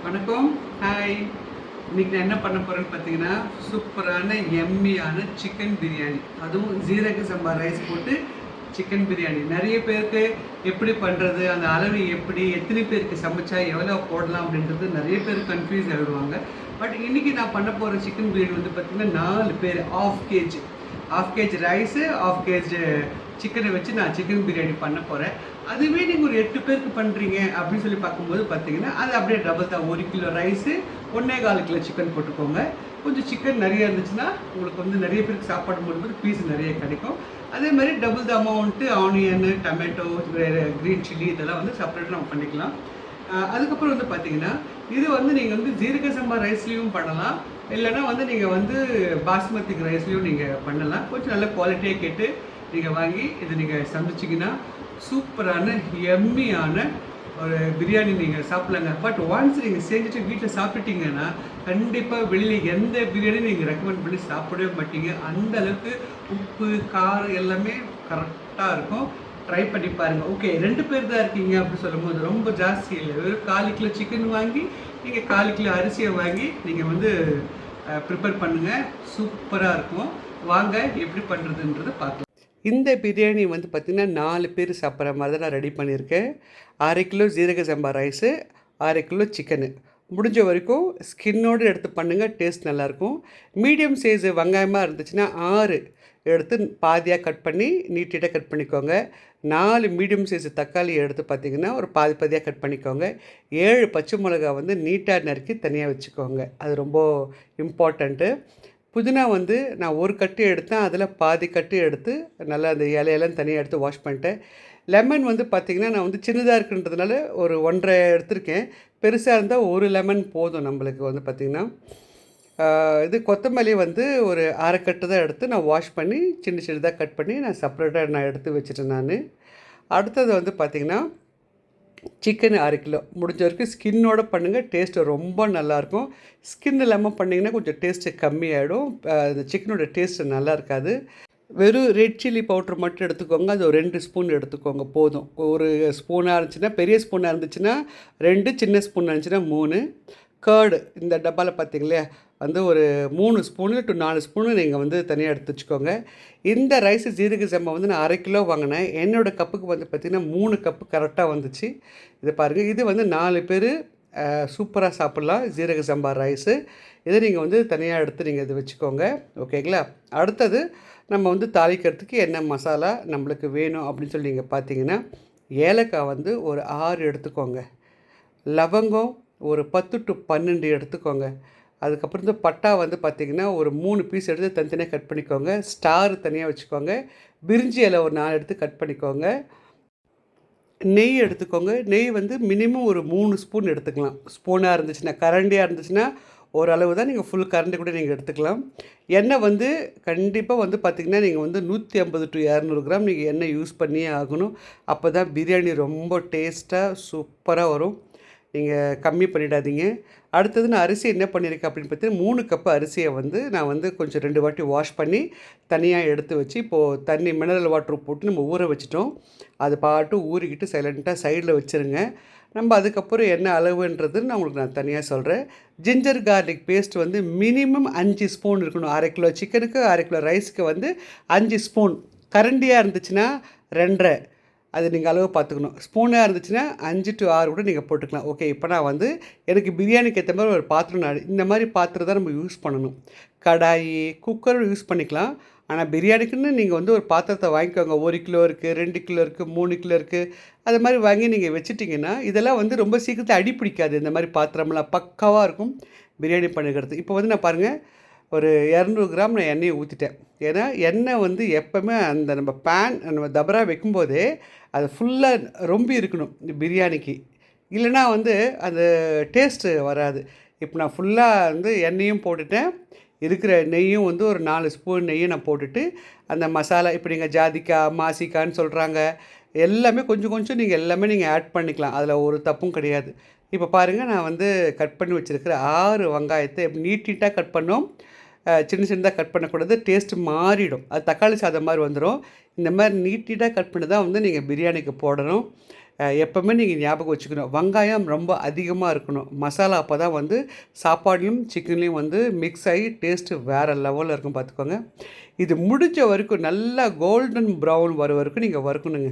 வணக்கம். ஹாய். இன்னைக்கு நான் என்ன பண்ண போறேன்னு பார்த்தீங்கன்னா, சூப்பரான எம்மியான சிக்கன் பிரியாணி. அதுவும் ஜீரக சம்பா ரைஸ் போட்டு சிக்கன் பிரியாணி. நெறைய பேருக்கு எப்படி பண்ணுறது, அந்த அளவு எப்படி, எத்தனை பேருக்கு சமைச்சா எவ்வளோ போடலாம் அப்படின்றது நெறைய பேர் கன்ஃப்யூஸ் ஆகிடுவாங்க. பட் இன்னைக்கு நான் பண்ண போகிற சிக்கன் பிரியாணி வந்து பார்த்தீங்கன்னா 4 பேர் 1/2 கேஜி. 1/2 கேஜி ரைஸு, 1/2 கேஜி சிக்கனை வச்சு நான் சிக்கன் பிரியாணி பண்ண போகிறேன். அதுவே நீங்கள் ஒரு 8 பேருக்கு பண்ணுறீங்க அப்படின்னு சொல்லி பார்க்கும்போது பார்த்தீங்கன்னா, அது அப்படியே டபுள் தான். 1 கிலோ ரைஸு, 1.25 கிலோ சிக்கன் போட்டுக்கோங்க. கொஞ்சம் சிக்கன் நிறைய இருந்துச்சுன்னா, உங்களுக்கு வந்து நிறைய பேருக்கு சாப்பாடு போடும்போது பீஸ் நிறைய கிடைக்கும். அதே மாதிரி double the amount onion, tomato, green chilli இதெல்லாம் வந்து செப்பரேட்டாக நம்ம பண்ணிக்கலாம். அதுக்கப்புறம் வந்து பார்த்தீங்கன்னா, இது வந்து நீங்கள் வந்து ஜீரக சம்பா ரைஸ்லேயும் பண்ணலாம். இல்லைன்னா வந்து நீங்கள் வந்து பாஸ்மதி ரைஸ்லேயும் நீங்கள் பண்ணலாம். கொஞ்சம் நல்ல குவாலிட்டியாக கேட்டு நீங்கள் வாங்கி இது நீங்கள் சமைச்சிங்கன்னா சூப்பரான எம்மியான ஒரு பிரியாணி நீங்கள் சாப்பிட்லாங்க. பட் ஒன்ஸ் நீங்கள் செஞ்சுட்டு வீட்டில் சாப்பிட்டுட்டீங்கன்னா கண்டிப்பாக வெளியில் எந்த பிரியாணியும் நீங்கள் ரெக்கமெண்ட் பண்ணி சாப்பிடவே மாட்டீங்க. அந்த அளவுக்கு உப்பு காரம் எல்லாமே கரெக்டாக இருக்கும். ட்ரை பண்ணி பாருங்கள். ஓகே, 2 பேர் தான் இருக்கீங்க அப்படின்னு சொல்லும்போது ரொம்ப ஜாஸ்தி இல்லை. வெறும் 1/4 கிலோ சிக்கன் வாங்கி நீங்கள் 1/4 கிலோ அரிசியை வாங்கி நீங்கள் வந்து ப்ரிப்பேர் பண்ணுங்கள். சூப்பராக இருக்கும். வாங்க எப்படி பண்ணுறதுன்றதை பார்க்கலாம். இந்த பிரியாணி வந்து பார்த்திங்கன்னா 4 பேர் சாப்பிட்ற மாதிரி தான் நான் ரெடி பண்ணியிருக்கேன். 1/2 கிலோ ஜீரக சம்பா ரைஸு, 1/2 கிலோ சிக்கனு. முடிஞ்ச வரைக்கும் ஸ்கின்னோடு எடுத்து பண்ணுங்கள், டேஸ்ட் நல்லாயிருக்கும். மீடியம் சைஸு வெங்காயமாக இருந்துச்சுன்னா 6 எடுத்து பாதியாக கட் பண்ணி நீட்டாக கட் பண்ணிக்கோங்க. 4 மீடியம் சைஸு தக்காளி எடுத்து பார்த்திங்கன்னா ஒரு பாதி பாதியாக கட் பண்ணிக்கோங்க. 7 பச்சை மிளகா வந்து நீட்டாக நறுக்கி தனியாக வச்சுக்கோங்க. அது ரொம்ப இம்பார்ட்டண்ட்டு. புதினா வந்து நான் ஒரு கட்டு எடுத்தேன், அதில் பாதி கட்டு எடுத்து நல்லா அந்த இலையெல்லாம் தனியாக எடுத்து வாஷ் பண்ணிட்டேன். லெமன் வந்து பார்த்திங்கன்னா நான் வந்து சின்னதாக இருக்குன்றதுனால ஒரு 1.5 எடுத்திருக்கேன். பெருசாக இருந்தால் ஒரு லெமன் போதும் நம்மளுக்கு வந்து பார்த்திங்கன்னா. இது கொத்தமல்லி வந்து ஒரு 1/2 கட்டு தான் எடுத்து நான் வாஷ் பண்ணி சின்ன சின்னதாக கட் பண்ணி நான் செப்பரேட்டாக நான் எடுத்து வச்சுட்டேன் நான். அடுத்தது வந்து பார்த்திங்கன்னா சிக்கன் 1/2 கிலோ. முடிஞ்ச வரைக்கும் ஸ்கின்னோடு பண்ணுங்கள், டேஸ்ட்டு ரொம்ப நல்லாயிருக்கும். ஸ்கின் இல்லாமல் பண்ணிங்கன்னா கொஞ்சம் டேஸ்ட்டு கம்மியாகிடும். அந்த சிக்கனோட டேஸ்ட்டு நல்லா இருக்காது. வெறும் ரெட் சில்லி பவுட்ரு மட்டும் எடுத்துக்கோங்க. அது ஒரு 2 ஸ்பூன் எடுத்துக்கோங்க போதும். ஒரு ஸ்பூனாக இருந்துச்சுன்னா, பெரிய ஸ்பூனாக இருந்துச்சுன்னா 2, சின்ன ஸ்பூன் இருந்துச்சுன்னா 3. கர்டு இந்த டப்பாவில் பார்த்தீங்களே வந்து ஒரு 3 ஸ்பூனு டு 4 ஸ்பூனு நீங்கள் வந்து தனியாக எடுத்து வச்சுக்கோங்க. இந்த ரைஸு ஜீரக சம்பா வந்து நான் 1/2 கிலோ வாங்கினேன். என்னோடய கப்புக்கு வந்து பார்த்திங்கன்னா 3 கப்பு கரெக்டாக வந்துச்சு. இது பாருங்கள், இது வந்து 4 பேர் சூப்பராக சாப்பிட்லாம் ஜீரக சம்பா ரைஸு. இதை நீங்கள் வந்து தனியாக எடுத்து நீங்கள் இது வச்சுக்கோங்க. ஓகேங்களா? அடுத்தது நம்ம வந்து தாளிக்கிறதுக்கு என்ன மசாலா நம்மளுக்கு வேணும் அப்படின்னு சொல்லி நீங்கள் பார்த்தீங்கன்னா, ஏலக்காய் வந்து ஒரு 6 எடுத்துக்கோங்க. லவங்கம் ஒரு 10 டு 12 எடுத்துக்கோங்க. அதுக்கப்புறம் இந்த பட்டா வந்து பார்த்திங்கன்னா ஒரு 3 பீஸ் எடுத்து தனித்தனியாக கட் பண்ணிக்கோங்க. ஸ்டார் தனியாக வச்சுக்கோங்க. பிரிஞ்சி இலை ஒரு 4 எடுத்து கட் பண்ணிக்கோங்க. நெய் எடுத்துக்கோங்க. நெய் வந்து மினிமம் ஒரு 3 ஸ்பூன் எடுத்துக்கலாம். ஸ்பூனாக இருந்துச்சுன்னா, கரண்டியாக இருந்துச்சுன்னா ஓரளவு தான், நீங்கள் ஃபுல் கரண்டி கூட நீங்கள் எடுத்துக்கலாம். எண்ணெய் வந்து கண்டிப்பாக வந்து பார்த்திங்கன்னா நீங்கள் வந்து 150 டு 200 கிராம் நீங்கள் எண்ணெய் யூஸ் பண்ணியே ஆகணும். அப்போ தான் பிரியாணி ரொம்ப டேஸ்ட்டாக சூப்பராக வரும். நீங்கள் கம்மி பண்ணிடாதீங்க. அடுத்தது நான் அரிசி என்ன பண்ணியிருக்கேன் அப்படின்னு பார்த்தீங்கன்னா 3 கப்பு அரிசியை வந்து நான் வந்து கொஞ்சம் 2 வாட்டி வாஷ் பண்ணி தனியாக எடுத்து வச்சு இப்போது தண்ணி மினரல் வாட்டர் போட்டு நம்ம ஊற வச்சிட்டோம். அது பாட்டு ஊறிக்கிட்டு சைலண்ட்டாக சைடில் வச்சுருங்க. நம்ம அதுக்கப்புறம் என்ன அளவுன்றது நான் தனியாக சொல்கிறேன். ஜிஞ்சர் கார்லிக் பேஸ்ட் வந்து மினிமம் 5 ஸ்பூன் இருக்கணும். 1/2 கிலோ சிக்கனுக்கு 1/2 கிலோ ரைஸுக்கு வந்து 5 ஸ்பூன். கரண்டியாக இருந்துச்சுன்னா 2.5, அது நீங்கள் அளவு பார்த்துக்கணும். ஸ்பூனாக இருந்துச்சுன்னா 5 டு 6 கூட நீங்கள் போட்டுக்கலாம். ஓகே, இப்போ நான் வந்து எனக்கு பிரியாணிக்கு ஏற்ற மாதிரி ஒரு பாத்திரம் நான் இந்த மாதிரி பாத்திரம் தான் நம்ம யூஸ் பண்ணணும். கடாயி, குக்கரும் யூஸ் பண்ணிக்கலாம். ஆனால் பிரியாணிக்குன்னு நீங்கள் வந்து ஒரு பாத்திரத்தை வாங்கிக்கோங்க. 1 கிலோ இருக்குது, 2 கிலோ இருக்குது, 3 கிலோ இருக்குது. அது மாதிரி வாங்கி நீங்கள் வச்சுட்டிங்கன்னா இதெல்லாம் வந்து ரொம்ப சீக்கிரத்தில் அடி பிடிக்காது. இந்த மாதிரி பாத்திரமெல்லாம் பக்காவாக இருக்கும் பிரியாணி பண்ணுறது. இப்போ வந்து நான் பாருங்கள், ஒரு 200 கிராம் நான் எண்ணெயை ஊற்றிட்டேன். ஏன்னா எண்ணெய் வந்து எப்போவுமே அந்த நம்ம நம்ம தபரா வைக்கும்போதே அது ஃபுல்லாக ரொம்பி இருக்கணும் இந்த பிரியாணிக்கு. இல்லைனா வந்து அந்த டேஸ்ட்டு வராது. இப்போ நான் ஃபுல்லாக வந்து எண்ணெயும் போட்டுட்டேன். இருக்கிற நெய்யும் வந்து ஒரு 4 ஸ்பூன் நெய்யும் நான் போட்டுட்டு அந்த மசாலா இப்போ நீங்கள் ஜாதிக்காய், மாசிக்கான்னு சொல்கிறாங்க, எல்லாமே கொஞ்சம் கொஞ்சம் நீங்கள் எல்லாமே நீங்கள் ஆட் பண்ணிக்கலாம். அதில் ஒரு தப்பும் கிடையாது. இப்போ பாருங்கள், நான் வந்து கட் பண்ணி வச்சுருக்கிற 6 வெங்காயத்தை நீட்டாக கட் பண்ணோம். சின்ன சின்னதாக கட் பண்ணக்கூடாது, டேஸ்ட்டு மாறிடும். அது தக்காளி சாதம் மாதிரி வந்துடும். இந்த மாதிரி நீட்டாக கட் பண்ணி தான் வந்து நீங்கள் பிரியாணிக்கு போடணும். எப்போவுமே நீங்கள் ஞாபகம் வச்சுக்கணும், வெங்காயம் ரொம்ப அதிகமாக இருக்கணும். மசாலா அப்போ தான் வந்து சாப்பாட்லேயும் சிக்கன்லேயும் வந்து மிக்ஸ் ஆகி டேஸ்ட்டு வேறு லெவலில் இருக்கும் பார்த்துக்கோங்க. இது முடிஞ்ச வரைக்கும் நல்லா கோல்டன் ப்ரௌன் வர வரைக்கும் நீங்கள் வறுக்கணுங்க.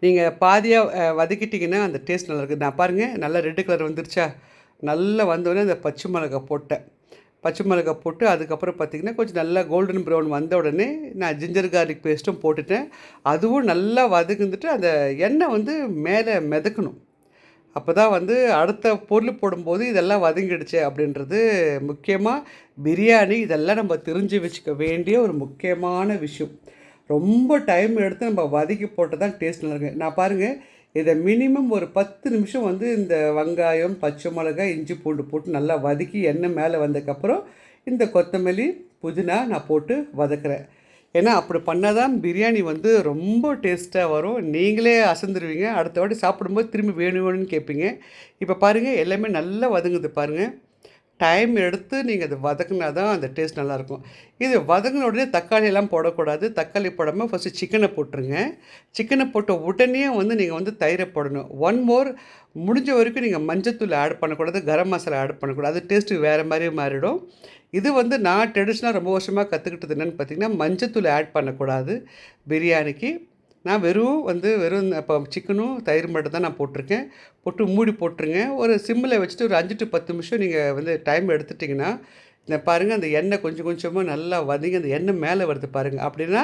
நீங்கள் பாதியாக வதக்கிட்டிங்கன்னா அந்த டேஸ்ட் நல்லாயிருக்கு. நான் பாருங்கள் நல்லா ரெட்டு கலர் வந்துருச்சா, நல்லா வந்தோடனே அந்த பச்சை மிளகாய் போட்டேன். பச்சை மிளகாய் போட்டு அதுக்கப்புறம் பார்த்திங்கன்னா கொஞ்சம் நல்லா கோல்டன் ப்ரௌன் வந்த உடனே நான் ஜிஞ்சர் கார்லிக் பேஸ்ட்டும் போட்டுட்டேன். அதுவும் நல்லா வதக்குந்துட்டு அந்த எண்ணெய் வந்து மேலே மிதக்கணும். அப்போ தான் வந்து அடுத்த பொருள் போடும்போது இதெல்லாம் வதங்கிடுச்சு அப்படின்றது. முக்கியமாக பிரியாணி இதெல்லாம் நம்ம தெரிஞ்சு வச்சுக்க வேண்டிய ஒரு முக்கியமான விஷயம். ரொம்ப டைம் எடுத்து நம்ம வதக்கி போட்டால் தான் டேஸ்ட் நல்லாயிருக்கு. நான் பாருங்கள், இதை மினிமம் ஒரு 10 நிமிஷம் வந்து இந்த வெங்காயம், பச்சை மிளகாய், இஞ்சி பூண்டு போட்டு நல்லா வதக்கி எண்ணெய் மேலே வந்ததுக்கப்புறம் இந்த கொத்தமல்லி, புதினா நான் போட்டு வதக்குறேன். ஏன்னா அப்படி பண்ணால் தான் பிரியாணி வந்து ரொம்ப டேஸ்ட்டாக வரும். நீங்களே அசந்துருவீங்க. அடுத்த வாட்டி சாப்பிடும்போது திரும்பி வேணும் வேணும்னு கேட்பீங்க. இப்போ பாருங்கள் எல்லாமே நல்லா வதங்குது பாருங்கள். டைம் எடுத்து நீங்கள் அதை வதக்குனா தான் அந்த டேஸ்ட் நல்லாயிருக்கும். இது வதங்கின உடனே தக்காளி எல்லாம் போடக்கூடாது. தக்காளி போடாமல் ஃபஸ்ட்டு சிக்கனை போட்டுருங்க. சிக்கனை போட்ட உடனே வந்து நீங்கள் வந்து தயிரை போடணும். ஒன் மோர், முடிஞ்ச வரைக்கும் நீங்கள் மஞ்சத்தூள் ஆட் பண்ணக்கூடாது, கரம் மசாலா ஆட் பண்ணக்கூடாது. அது டேஸ்ட்டு வேறு மாதிரி மாறிடும். இது வந்து நான் ட்ரெடிஷ்னலாக ரொம்ப வருஷமாக கற்றுக்கிட்டது என்னென்னு பார்த்தீங்கன்னா, மஞ்சத்தூள் ஆட் பண்ணக்கூடாது பிரியாணிக்கு. நான் வெறும் இப்போ சிக்கனும் தயிர் மட்டும் தான் நான் போட்டிருக்கேன். போட்டு மூடி போட்டுருங்க. ஒரு சிம்மில் வச்சுட்டு ஒரு 5 to 10 நிமிஷம் நீங்கள் வந்து டைம் எடுத்துட்டிங்கன்னா, இந்த பாருங்கள் அந்த எண்ணெய் கொஞ்சம் கொஞ்சமாக நல்லா வதங்கி அந்த எண்ணெய் மேலே வருது பாருங்கள். அப்படின்னா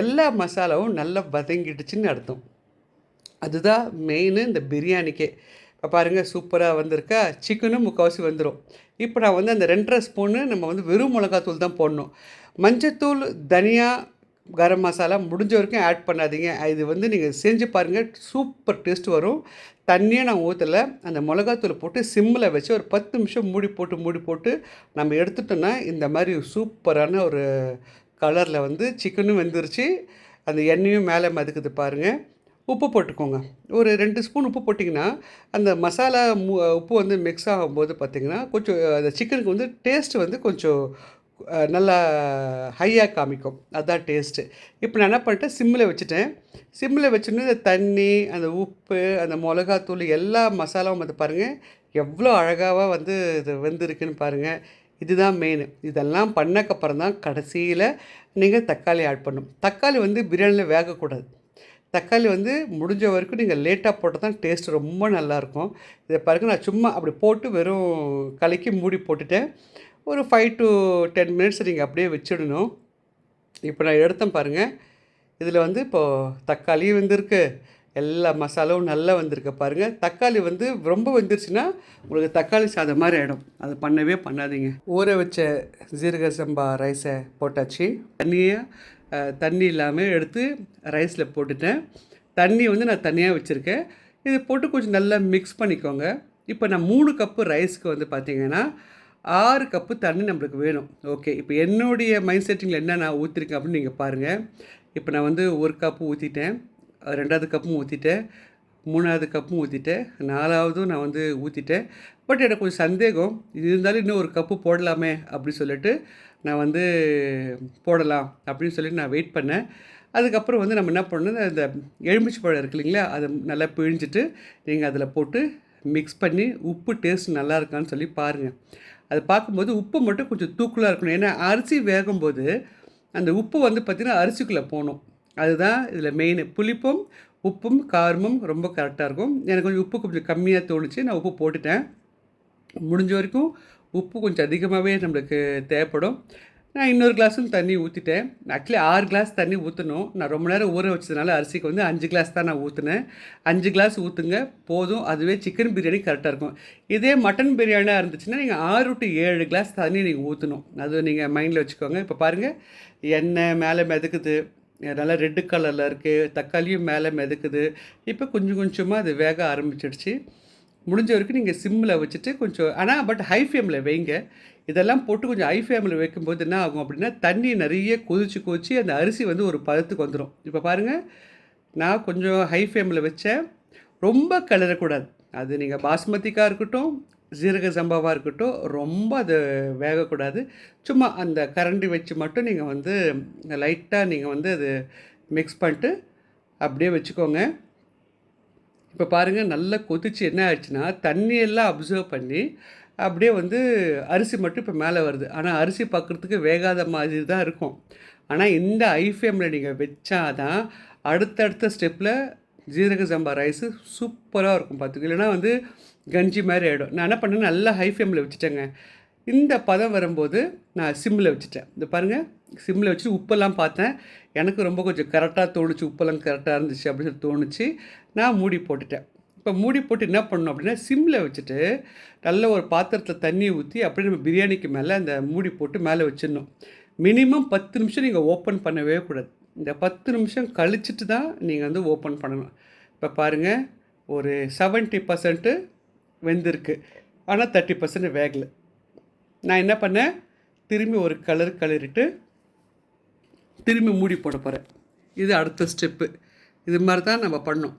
எல்லா மசாலாவும் நல்லா வதங்கிடுச்சுன்னு அர்த்தம். அதுதான் மெயினு இந்த பிரியாணிக்கே. இப்போ பாருங்கள் சூப்பராக வந்திருக்கா. சிக்கனும் முக்கால்வாசி வந்துடும். இப்போ நான் வந்து அந்த 2½ ஸ்பூனு நம்ம வந்து வெறும் மிளகாத்தூள் தான் போடணும். மஞ்சத்தூள், தனியா, கரம் மசாலா முடிஞ்ச வரைக்கும் ஆட் பண்ணாதீங்க. இது வந்து நீங்கள் செஞ்சு பாருங்கள், சூப்பர் டேஸ்ட் வரும். தண்ணியே நான் ஊற்றலை. அந்த மிளகாத்தூள் போட்டு சிம்மில் வச்சு ஒரு 10 நிமிஷம் மூடி போட்டு நம்ம எடுத்துட்டோன்னா இந்த மாதிரி சூப்பரான ஒரு கலரில் வந்து சிக்கனும் வெந்துருச்சு. அந்த எண்ணெயும் மேலே மதுக்குது பாருங்கள். உப்பு போட்டுக்கோங்க. ஒரு 2 ஸ்பூன் உப்பு போட்டிங்கன்னா அந்த மசாலா உப்பு வந்து மிக்ஸ் ஆகும்போது பார்த்திங்கன்னா கொஞ்சம் அந்த சிக்கனுக்கு வந்து டேஸ்ட்டு வந்து கொஞ்சம் நல்லா ஹையாக காமிக்கும். அதுதான் டேஸ்ட்டு. இப்போ நான் என்ன பண்ணிட்டேன், சிம்மில் வச்சுட்டேன். சிம்மில் வச்சோன்னே இந்த தண்ணி, அந்த உப்பு, அந்த மிளகாத்தூள் எல்லா மசாலாவும் வந்து பாருங்கள் எவ்வளோ அழகாக வந்து இது வெந்திருக்குன்னு பாருங்கள். இதுதான் மெயின். இதெல்லாம் பண்ணக்கப்புறம் தான் கடைசியில் நீங்கள் தக்காளி ஆட் பண்ணணும். தக்காளி வந்து பிரியாணியில் வேகக்கூடாது. தக்காளி வந்து முடிஞ்ச வரைக்கும் நீங்கள் லேட்டாக போட்டால் தான் டேஸ்ட் ரொம்ப நல்லாயிருக்கும். இதை பாருங்கள், நான் சும்மா அப்படி போட்டு வெறும் கலக்கி மூடி போட்டுட்டேன். ஒரு 5 to 10 மினிட்ஸ் நீங்கள் அப்படியே வச்சிடணும். இப்போ நான் எடுத்தேன் பாருங்கள். இதில் வந்து இப்போது தக்காளியும் வெந்திருக்கு, எல்லா மசாலாவும் நல்லா வந்திருக்கு பாருங்கள். தக்காளி வந்து ரொம்ப வெந்துருச்சுன்னா உங்களுக்கு தக்காளி சாதம் மாதிரி ஆகிடும். அது பண்ணவே பண்ணாதீங்க. ஊற வச்ச ஜீரக சம்பா ரைஸை போட்டாச்சு. தண்ணி இல்லாமல் எடுத்து ரைஸில் போட்டுட்டேன். தண்ணி வந்து நான் தனியாக வச்சுருக்கேன். இது போட்டு கொஞ்சம் நல்லா மிக்ஸ் பண்ணிக்கோங்க. இப்போ நான் 3 கப்பு ரைஸ்க்கு வந்து பார்த்திங்கன்னா 6 கப்பு தண்ணி நம்மளுக்கு வேணும். ஓகே, இப்போ என்னுடைய மைண்ட் செட்டிங்கில் என்ன நான் ஊற்றிருக்கேன் அப்படின்னு நீங்கள் பாருங்கள். இப்போ நான் வந்து 1 கப்பு ஊற்றிட்டேன், 2வது கப்பும் ஊற்றிட்டேன், 3வது கப்பும் ஊற்றிட்டேன், 4வதும் நான் வந்து ஊற்றிட்டேன். பட் எனக்கு கொஞ்சம் சந்தேகம், இது இருந்தாலும் இன்னும் 1 கப்பு போடலாமே அப்படி சொல்லிட்டு நான் வந்து போடலாம் அப்படின்னு சொல்லிட்டு நான் வெயிட் பண்ணேன். அதுக்கப்புறம் வந்து நம்ம என்ன பண்ணணும், இந்த எலுமிச்சை பழம் இருக்கு இல்லைங்களா, அதை நல்லா பிழிஞ்சிட்டு நீங்கள் அதில் போட்டு மிக்ஸ் பண்ணி உப்பு டேஸ்ட் நல்லா இருக்கான்னு சொல்லி பாருங்கள். அது பார்க்கும்போது உப்பு மட்டும் கொஞ்சம் தூக்கலாக இருக்கணும். ஏன்னா அரிசி வேகும்போது அந்த உப்பு வந்து பார்த்திங்கன்னா அரிசிக்குள்ளே போகணும். அதுதான் இதில் மெயின். புளிப்பும் உப்பும் காரமும் ரொம்ப கரெக்டாக இருக்கும். எனக்கு கொஞ்சம் உப்பு கொஞ்சம் கம்மியாக தோணுச்சு, நான் உப்பு போட்டுட்டேன். முடிஞ்ச வரைக்கும் உப்பு கொஞ்சம் அதிகமாகவே நம்மளுக்கு தேவைப்படும். நான் இன்னொரு கிளாஸும் தண்ணி ஊற்றிட்டேன். ஆக்சுவலி 6 கிளாஸ் தண்ணி ஊற்றணும். நான் ரொம்ப நேரம் ஊற வச்சதுனால அரிசிக்கு வந்து 5 கிளாஸ் தான் நான் ஊற்றினேன். 5 கிளாஸ் ஊற்றுங்க போதும். அதுவே சிக்கன் பிரியாணி கரெக்டாக இருக்கும். இதே மட்டன் பிரியாணியாக இருந்துச்சுன்னா நீங்கள் 6 to 7 கிளாஸ் தண்ணி நீங்கள் ஊற்றணும். அது நீங்கள் மைண்டில் வச்சுக்கோங்க. இப்போ பாருங்கள், எண்ணெய் மேலே மிதக்குது, நல்லா ரெட்டு கலரில் இருக்குது, தக்காளியும் மேலே மிதக்குது. இப்போ கொஞ்சம் கொஞ்சமாக அது வேக ஆரம்பிச்சிடுச்சு. முடிஞ்ச வரைக்கும் நீங்கள் சிம்மில் வச்சுட்டு கொஞ்சம் பட் ஹை ஃப்ளேமில் வைங்க. இதெல்லாம் போட்டு கொஞ்சம் ஹை ஃப்ளேமில் வைக்கும்போது என்ன ஆகும் அப்படின்னா, தண்ணி நிறைய கொதிச்சு அந்த அரிசி வந்து ஒரு பதத்துக்கு வந்துடும். இப்போ பாருங்கள், நான் கொஞ்சம் ஹை ஃப்ளேமில் வச்சேன். ரொம்ப கிளறக்கூடாது. அது நீங்கள் பாஸ்மதிக்காக இருக்கட்டும், ஜீரக சம்பாவாக இருக்கட்டும், ரொம்ப அது வேகக்கூடாது. சும்மா அந்த கரண்டி வச்சு மட்டும் நீங்கள் வந்து லைட்டாக நீங்கள் வந்து அது மிக்ஸ் பண்ணிட்டு அப்படியே வச்சுக்கோங்க. இப்போ பாருங்கள் நல்லா கொதிச்சு என்ன ஆயிடுச்சுன்னா தண்ணியெல்லாம் அப்சர்வ் பண்ணி அப்படியே வந்து அரிசி மட்டும் இப்போ மேலே வருது. ஆனால் அரிசி பார்க்குறதுக்கு வேகாத மாதிரி தான் இருக்கும். ஆனால் இந்த ஐ ஃப்ளேமில் நீங்கள் வச்சா தான் அடுத்தடுத்த ஸ்டெப்பில் ஜீரக சம்பா ரைஸு சூப்பராக இருக்கும் பார்த்துக்க. இல்லைனா வந்து கஞ்சி மாதிரி ஆகிடும். நான் என்ன பண்ணேன், நல்லா ஹை ஃப்ளேமில் வச்சுட்டேங்க. இந்த பதம் வரும்போது நான் சிம்மில் வச்சுட்டேன். இந்த பாருங்கள், சிம்மில் வச்சு உப்பெல்லாம் பார்த்தேன். எனக்கு ரொம்ப கொஞ்சம் கரெக்டாக தோணுச்சு, உப்பெல்லாம் கரெக்டாக இருந்துச்சு அப்படின்னு சொல்லி தோணுச்சு. நான் மூடி போட்டுட்டேன். இப்போ மூடி போட்டு என்ன பண்ணணும் அப்படின்னா, சிம்மில் வச்சுட்டு நல்ல ஒரு பாத்திரத்தில் தண்ணி ஊற்றி அப்படியே நம்ம பிரியாணிக்கு மேலே அந்த மூடி போட்டு மேலே வச்சிடணும். மினிமம் 10 நிமிஷம் நீங்கள் ஓப்பன் பண்ணவே கூடாது. இந்த 10 நிமிஷம் கழிச்சிட்டு தான் நீங்கள் வந்து ஓப்பன் பண்ணணும். இப்போ பாருங்கள், ஒரு 70% வெந்திருக்கு, ஆனால் 30% வேகலை. நான் என்ன பண்ணேன், திரும்பி ஒரு கலரிட்டு திரும்பி மூடி போட போகிறேன். இது அடுத்த ஸ்டெப்பு. இது மாதிரி தான் நம்ம பண்ணோம்.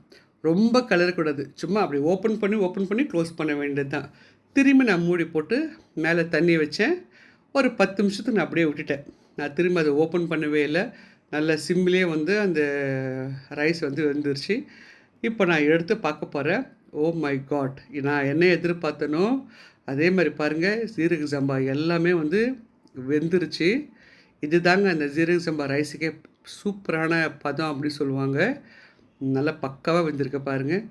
ரொம்ப கலரக்கூடாது, சும்மா அப்படி ஓப்பன் பண்ணி க்ளோஸ் பண்ண வேண்டியது தான். திரும்பி நான் மூடி போட்டு மேலே தண்ணி வச்சேன். ஒரு 10 நிமிஷத்துக்கு நான் அப்படியே விட்டுட்டேன். நான் திரும்ப அதை ஓப்பன் பண்ணவே இல்லை. நல்ல சிம்லேயே வந்து அந்த ரைஸ் வந்து வெந்துருச்சு. இப்போ நான் எடுத்து பார்க்க போகிறேன். Oh my god! நான் என்ன எதிர்பார்த்தனோ அதே மாதிரி பாருங்கள், ஜீரக சம்பா எல்லாமே வந்து வெந்துருச்சு. இது தாங்க அந்த ஜீரக சம்பா ரைஸுக்கே சூப்பரான பதம் அப்படி சொல்லுவாங்க. நல்லா பக்காவாக வெந்திருக்க பாருங்கள்.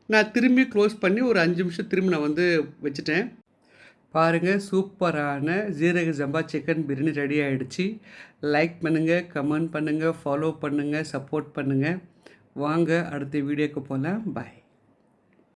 நான் திரும்பி க்ளோஸ் பண்ணி ஒரு 5 நிமிஷம் திரும்பி நான் வந்து வச்சுட்டேன். பாருங்கள், சூப்பரான ஜீரக சம்பா சிக்கன் பிரியாணி ரெடி ஆகிடுச்சு. லைக் பண்ணுங்கள், கமெண்ட் பண்ணுங்கள், ஃபாலோ பண்ணுங்கள், சப்போர்ட் பண்ணுங்கள். வாங்க அடுத்த வீடியோக்கு போகலாம். பாய்.